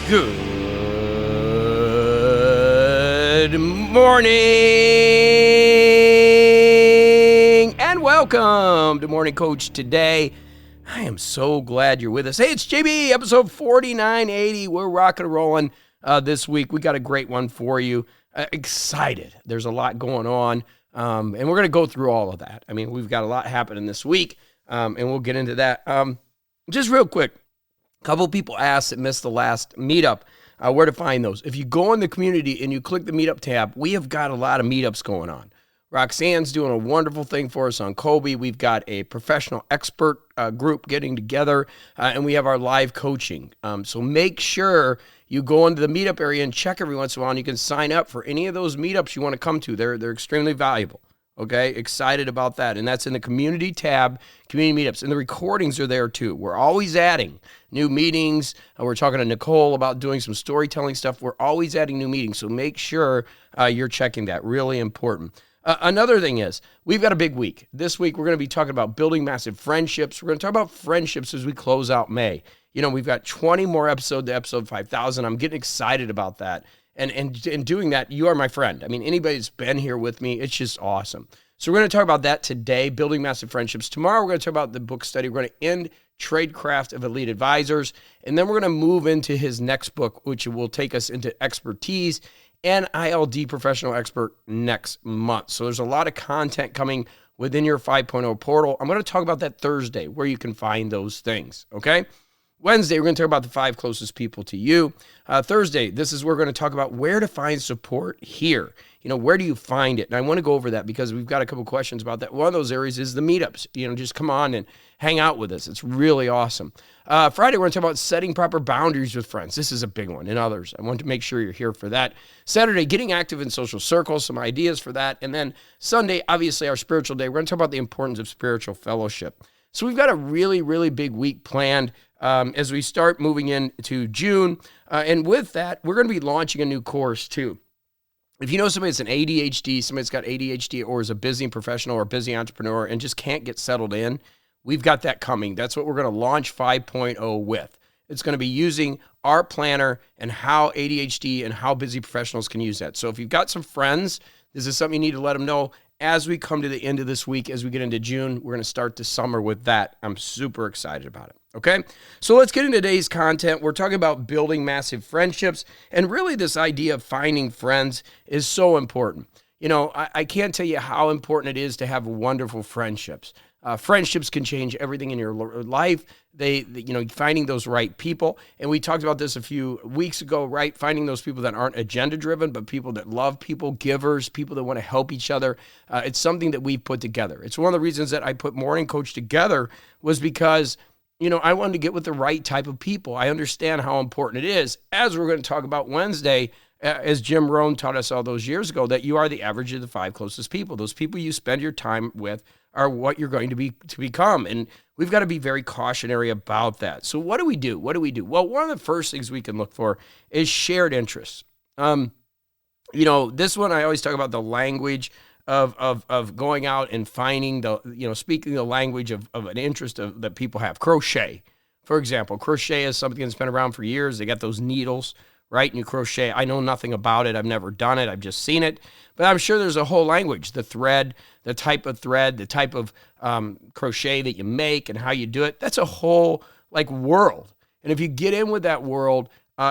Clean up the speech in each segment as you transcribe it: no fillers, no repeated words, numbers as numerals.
Good morning and welcome to Morning Coach today. I am so glad you're with us. Hey, it's JB, episode 4980. We're rocking and rolling this week. We got a great one for you. Excited. There's a lot going on, and we're going to go through all of that. I mean, we've got a lot happening this week, and we'll get into that. Just real quick, a couple people asked that missed the last meetup. Where to find those. If you go in the community and you click the meetup tab, we have got a lot of meetups going on. Roxanne's doing a wonderful thing for us on Kobe. We've got a professional expert group getting together, and we have our live coaching. So make sure you go into the meetup area and check every once in a while, and you can sign up for any of those meetups you want to come to. They're extremely valuable. Okay, excited about that. And that's in the community tab, community meetups. And the recordings are there too. We're always adding new meetings. We're talking to Nicole about doing some storytelling stuff. We're always adding new meetings. So make sure you're checking that. Really important. Another thing is, we've got a big week. This week, we're going to be talking about building massive friendships. We're going to talk about friendships as we close out May. You know, we've got 20 more episodes to episode 5,000. I'm getting excited about that. And in doing that, you are my friend. I mean, anybody that's been here with me, it's just awesome. So we're going to talk about that today, building massive friendships. Tomorrow, we're going to talk about the book study. We're going to end Tradecraft of Elite Advisors. And then we're going to move into his next book, which will take us into expertise and ILD professional expert next month. So there's a lot of content coming within your 5.0 portal. I'm going to talk about that Thursday, where you can find those things, okay? Wednesday, we're going to talk about the 5 closest people to you. Thursday, this is where we're going to talk about where to find support here. You know, where do you find it? And I want to go over that because we've got a couple questions about that. One of those areas is the meetups. You know, just come on and hang out with us. It's really awesome. Friday, we're going to talk about setting proper boundaries with friends. This is a big one, and others. I want to make sure you're here for that. Saturday, getting active in social circles, some ideas for that. And then Sunday, obviously our spiritual day. We're going to talk about the importance of spiritual fellowship. So we've got a really, really big week planned as we start moving into June. And with that, we're going to be launching a new course too. If you know somebody that's an ADHD, somebody that's got ADHD or is a busy professional or busy entrepreneur and just can't get settled in, we've got that coming. That's what we're going to launch 5.0 with. It's going to be using our planner and how ADHD and how busy professionals can use that. So if you've got some friends, this is something you need to let them know. As we come to the end of this week, as we get into June, we're going to start the summer with that. I'm super excited about it, okay? So let's get into today's content. We're talking about building massive friendships, and really this idea of finding friends is so important. You know, I can't tell you how important it is to have wonderful friendships. Friendships can change everything in your life. They, you know, finding those right people. And we talked about this a few weeks ago, right? Finding those people that aren't agenda driven, but people that love people, givers, people that want to help each other. It's something that we've put together. It's one of the reasons that I put Morning Coach together was because, you know, I wanted to get with the right type of people. I understand how important it is, as we're going to talk about Wednesday, as Jim Rohn taught us all those years ago, that you are the average of the 5 closest people. Those people you spend your time with are what you're going to become. And we've got to be very cautionary about that. So what do we do? Well, one of the first things we can look for is shared interests. You know, this one, I always talk about the language of going out and finding speaking the language of an interest that people have. Crochet, for example. Crochet is something that's been around for years. They got those needles, right? And you crochet. I know nothing about it. I've never done it. I've just seen it. But I'm sure there's a whole language, the thread, the type of thread, the type of crochet that you make and how you do it. That's a whole world. And if you get in with that world,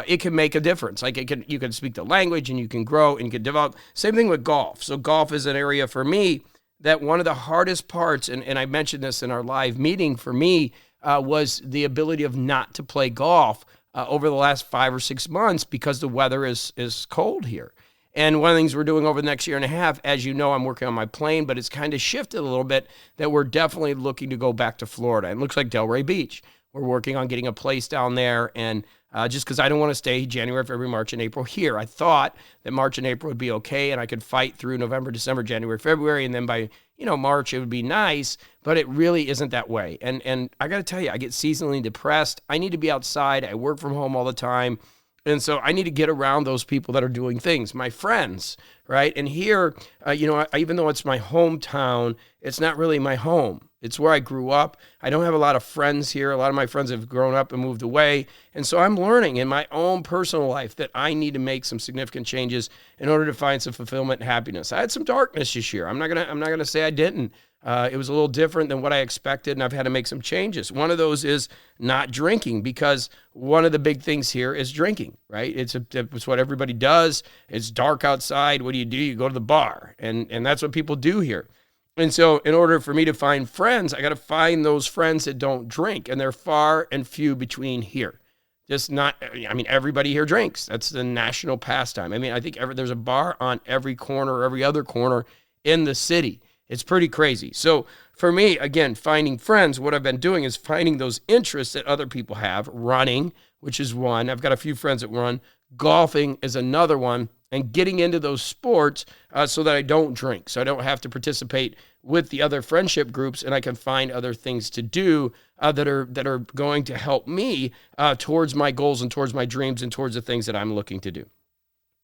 it can make a difference. You can speak the language and you can grow and you can develop. Same thing with golf. So golf is an area for me that one of the hardest parts, and I mentioned this in our live meeting for me, was the ability of not to play golf over the last 5 or 6 months because the weather is cold here. And one of the things we're doing over the next year and a half, as you know, I'm working on my plane, but it's kind of shifted a little bit that we're definitely looking to go back to Florida. It looks like Delray Beach. We're working on getting a place down there, and just because I don't want to stay January, February, March, and April here. I thought that March and April would be okay, and I could fight through November, December, January, February, and then by March it would be nice, but it really isn't that way. And I got to tell you, I get seasonally depressed. I need to be outside. I work from home all the time. And so I need to get around those people that are doing things, my friends, right? And here, even though it's my hometown, it's not really my home. It's where I grew up. I don't have a lot of friends here. A lot of my friends have grown up and moved away. And so I'm learning in my own personal life that I need to make some significant changes in order to find some fulfillment and happiness. I had some darkness this year. I'm not gonna say I didn't. It was a little different than what I expected, and I've had to make some changes. One of those is not drinking, because one of the big things here is drinking, right? It's what everybody does. It's dark outside. What do? You go to the bar, and that's what people do here. And so in order for me to find friends, I got to find those friends that don't drink, and they're far and few between here. Just not, I mean, everybody here drinks. That's the national pastime. I mean, I think there's a bar on every corner or every other corner in the city. It's pretty crazy. So for me, again, finding friends, what I've been doing is finding those interests that other people have. Running, which is one. I've got a few friends that run. Golfing is another one. And getting into those sports so that I don't drink, so I don't have to participate with the other friendship groups, and I can find other things to do that are going to help me towards my goals and towards my dreams and towards the things that I'm looking to do.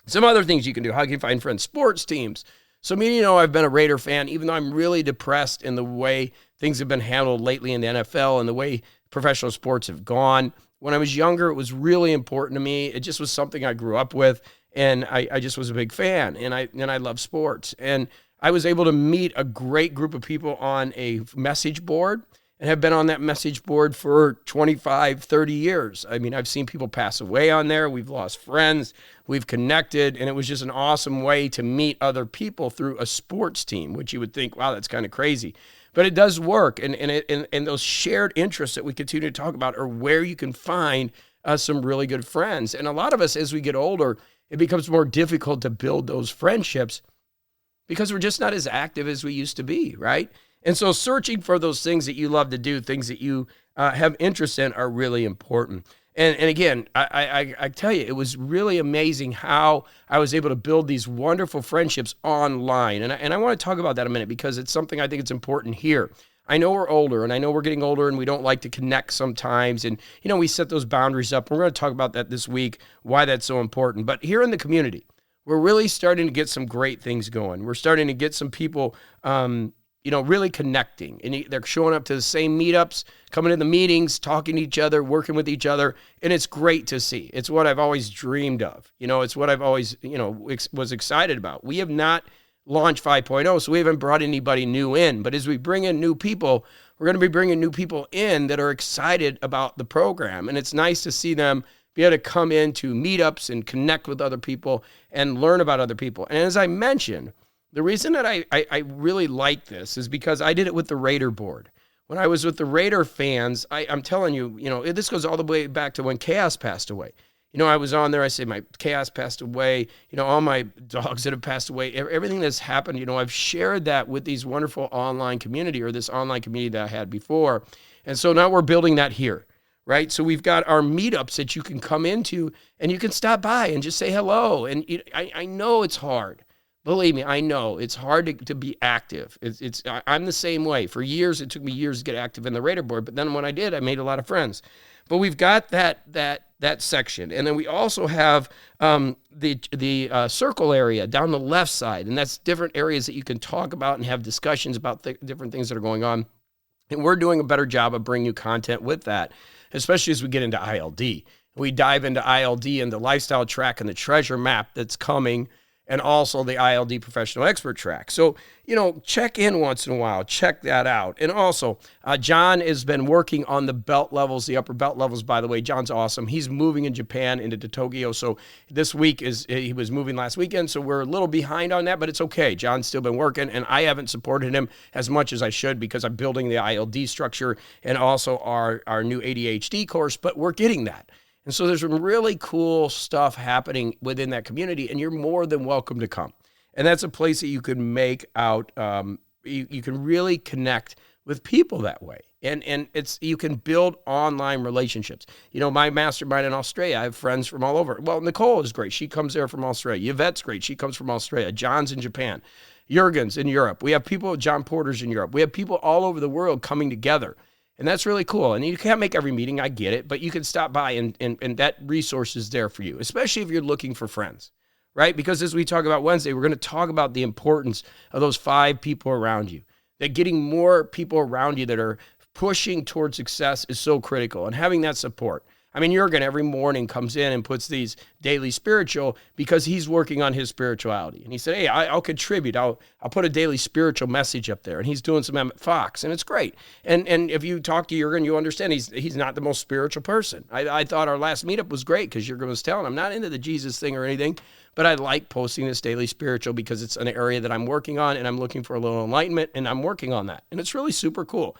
Some other things you can do. How can you find friends? Sports teams. So me, I've been a Raider fan, even though I'm really depressed in the way things have been handled lately in the NFL and the way professional sports have gone. When I was younger, it was really important to me. It just was something I grew up with. And I just was a big fan, and I love sports. And I was able to meet a great group of people on a message board, and have been on that message board for 25, 30 years. I mean, I've seen people pass away on there. We've lost friends. We've connected, and it was just an awesome way to meet other people through a sports team, which you would think, wow, that's kind of crazy. But it does work, and those shared interests that we continue to talk about are where you can find some really good friends. And a lot of us, as we get older, it becomes more difficult to build those friendships because we're just not as active as we used to be, right? And so searching for those things that you love to do, things that you have interest in, are really important. And again, I tell you, it was really amazing how I was able to build these wonderful friendships online. And I want to talk about that a minute, because it's something I think it's important here. I know we're older, and I know we're getting older, and we don't like to connect sometimes. And, we set those boundaries up. We're going to talk about that this week, why that's so important. But here in the community, we're really starting to get some great things going. We're starting to get some people, really connecting. And they're showing up to the same meetups, coming to the meetings, talking to each other, working with each other. And it's great to see. It's what I've always dreamed of. It's what I've always, was excited about. We have not launch 5.0, so we haven't brought anybody new in. But as we bring in new people, we're going to be bringing new people in that are excited about the program. And it's nice to see them be able to come into meetups and connect with other people and learn about other people. And as I mentioned, the reason that I really like this is because I did it with the Raider board. When I was with the Raider fans, I'm telling you, this goes all the way back to when Chaos passed away. I was on there, I say my Chaos passed away, all my dogs that have passed away, everything that's happened, I've shared that with these wonderful online community, or this online community that I had before. And so now we're building that here, right? So we've got our meetups that you can come into, and you can stop by and just say hello. And I know it's hard. Believe me, I know it's hard to be active. I'm the same way. For years, it took me years to get active in the Raider board, but then when I did, I made a lot of friends. But we've got that section, and then we also have the circle area down the left side, and that's different areas that you can talk about and have discussions about different things that are going on. And we're doing a better job of bringing you content with that, especially as we get into ILD. We dive into ILD and the lifestyle track and the treasure map that's coming, and also the ILD professional expert track. So, check in once in a while, check that out. And also, John has been working on the belt levels, the upper belt levels, by the way. John's awesome. He's moving in Japan into Tokyo. So this week he was moving last weekend. So we're a little behind on that, but it's okay. John's still been working, and I haven't supported him as much as I should because I'm building the ILD structure and also our new ADHD course, but we're getting that. And so there's some really cool stuff happening within that community, and you're more than welcome to come. And that's a place that you can make out, you can really connect with people that way. And you can build online relationships. My mastermind in Australia, I have friends from all over. Well, Nicole is great. She comes there from Australia. Yvette's great. She comes from Australia. John's in Japan. Jurgen's in Europe. We have people, John Porter's in Europe. We have people all over the world coming together. And that's really cool. And you can't make every meeting, I get it, but you can stop by and that resource is there for you, especially if you're looking for friends, right? Because as we talk about Wednesday, we're going to talk about the importance of those 5 people around you. that getting more people around you that are pushing towards success is so critical, and having that support. I mean, Jurgen every morning comes in and puts these daily spiritual because he's working on his spirituality. And he said, hey, I'll contribute. I'll put a daily spiritual message up there. And he's doing some Emmett Fox, and it's great. And if you talk to Jurgen, you understand he's not the most spiritual person. I thought our last meetup was great because Jurgen was telling him, I'm not into the Jesus thing or anything, but I like posting this daily spiritual because it's an area that I'm working on, and I'm looking for a little enlightenment, and I'm working on that. And it's really super cool.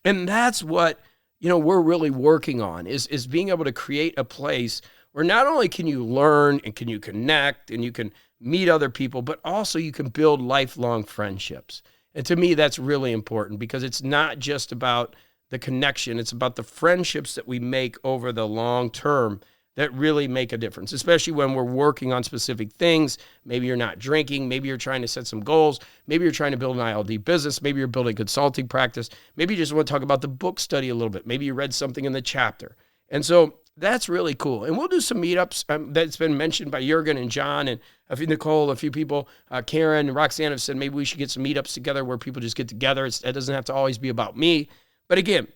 And that's what we're really working on is being able to create a place where not only can you learn and can you connect and you can meet other people, but also you can build lifelong friendships. And to me, that's really important because it's not just about the connection. It's about the friendships that we make over the long term that really make a difference, especially when we're working on specific things. Maybe you're not drinking. Maybe you're trying to set some goals. Maybe you're trying to build an ILD business. Maybe you're building consulting practice. Maybe you just want to talk about the book study a little bit. Maybe you read something in the chapter. And so that's really cool. And we'll do some meetups that's been mentioned by Jurgen and John and Nicole, a few people. Karen and Roxanne have said maybe we should get some meetups together where people just get together. It doesn't have to always be about me. But again,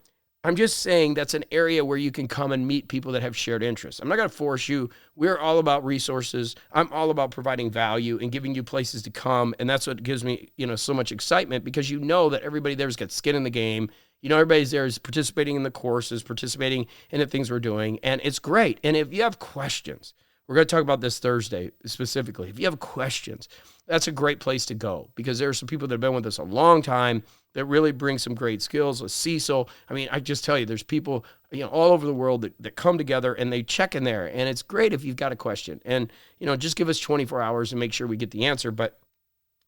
I'm just saying that's an area where you can come and meet people that have shared interests. I'm not going to force you. We're all about resources. I'm all about providing value and giving you places to come. And that's what gives me, so much excitement because that everybody there's got skin in the game. Everybody's there is participating in the courses, participating in the things we're doing. And it's great. And if you have questions, we're going to talk about this Thursday specifically. If you have questions, that's a great place to go because there are some people that have been with us a long time that really bring some great skills with Cecil. I mean, I just tell you, there's people, all over the world that come together and they check in there. And it's great if you've got a question. And, just give us 24 hours and make sure we get the answer. But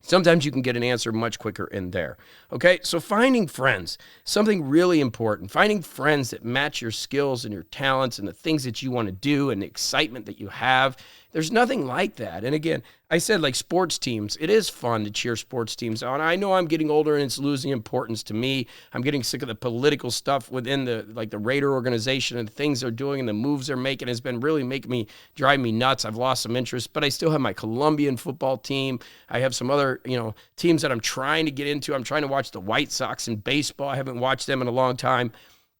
sometimes you can get an answer much quicker in there. Okay, so finding friends, something really important. Finding friends that match your skills and your talents and the things that you want to do and the excitement that you have. There's nothing like that. And again, I said like sports teams, it is fun to cheer sports teams on. I know I'm getting older and it's losing importance to me. I'm getting sick of the political stuff within the Raider organization and the things they're doing and the moves they're making has been really driving me nuts. I've lost some interest, but I still have my Colombian football team. I have some other, teams that I'm trying to get into. I'm trying to watch the White Sox in baseball. I haven't watched them in a long time.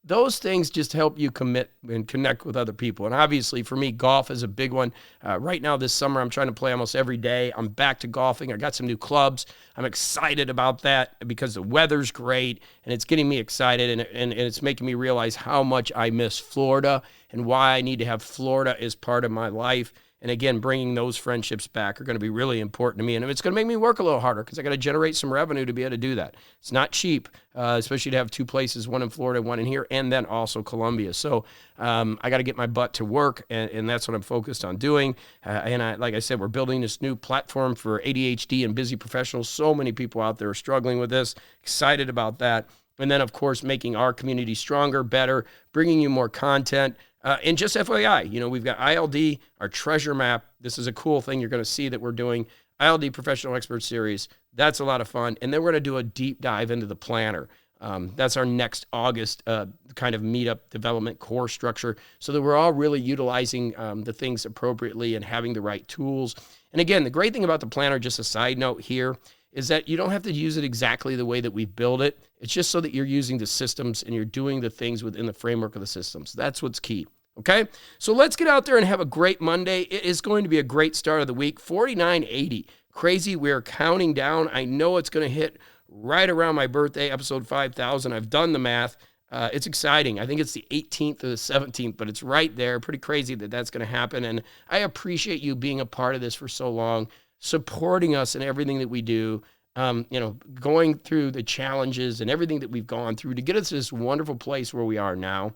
Those things just help you commit and connect with other people. And obviously for me, golf is a big one. Right now this summer, I'm trying to play almost every day. I'm back to golfing. I got some new clubs. I'm excited about that because the weather's great and it's getting me excited and it's making me realize how much I miss Florida and why I need to have Florida as part of my life. And again, bringing those friendships back are going to be really important to me. And it's going to make me work a little harder because I got to generate some revenue to be able to do that. It's not cheap, especially to have two places, one in Florida, one in here, and then also Colombia. So I got to get my butt to work, and that's what I'm focused on doing. Like I said, we're building this new platform for ADHD and busy professionals. So many people out there are struggling with this. Excited about that. And then, of course, making our community stronger, better, bringing you more content. And just FYI, we've got ILD, our treasure map. This is a cool thing you're going to see that we're doing. ILD Professional Expert Series. That's a lot of fun. And then we're going to do a deep dive into the planner. That's our next August kind of meetup development core structure so that we're all really utilizing the things appropriately and having the right tools. And again, the great thing about the planner, just a side note here, is that you don't have to use it exactly the way that we build it. It's just so that you're using the systems and you're doing the things within the framework of the systems. That's what's key. Okay? So let's get out there and have a great Monday. It is going to be a great start of the week. 4980. Crazy. We're counting down. I know it's going to hit right around my birthday, episode 5,000. I've done the math. It's exciting. I think it's the 18th or the 17th, but it's right there. Pretty crazy that that's going to happen. And I appreciate you being a part of this for so long, supporting us in everything that we do, going through the challenges and everything that we've gone through to get us to this wonderful place where we are now,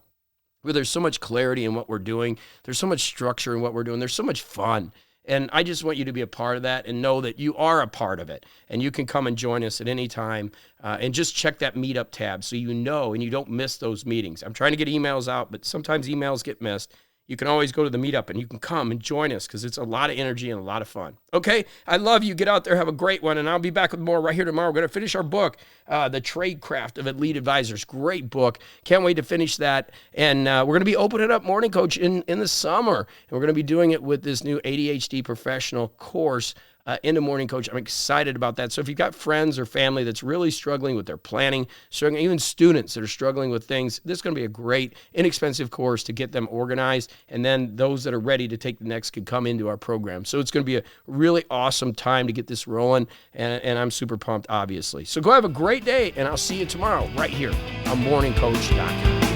where there's so much clarity in what we're doing. There's so much structure in what we're doing. There's so much fun. And I just want you to be a part of that and know that you are a part of it. And you can come and join us at any time and just check that meetup tab so you know and you don't miss those meetings. I'm trying to get emails out, but sometimes emails get missed. You can always go to the meetup and you can come and join us because it's a lot of energy and a lot of fun. Okay, I love you. Get out there, have a great one, and I'll be back with more right here tomorrow. We're going to finish our book, The Trade Craft of Elite Advisors. Great book. Can't wait to finish that. And we're going to be opening up Morning Coach in the summer. And we're going to be doing it with this new ADHD professional course into Morning Coach. I'm excited about that. So if you've got friends or family that's really struggling with their planning, struggling, even students that are struggling with things, this is going to be a great, inexpensive course to get them organized. And then those that are ready to take the next can come into our program. So it's going to be a really awesome time to get this rolling. And I'm super pumped, obviously. So go have a great day, and I'll see you tomorrow right here on morningcoach.com.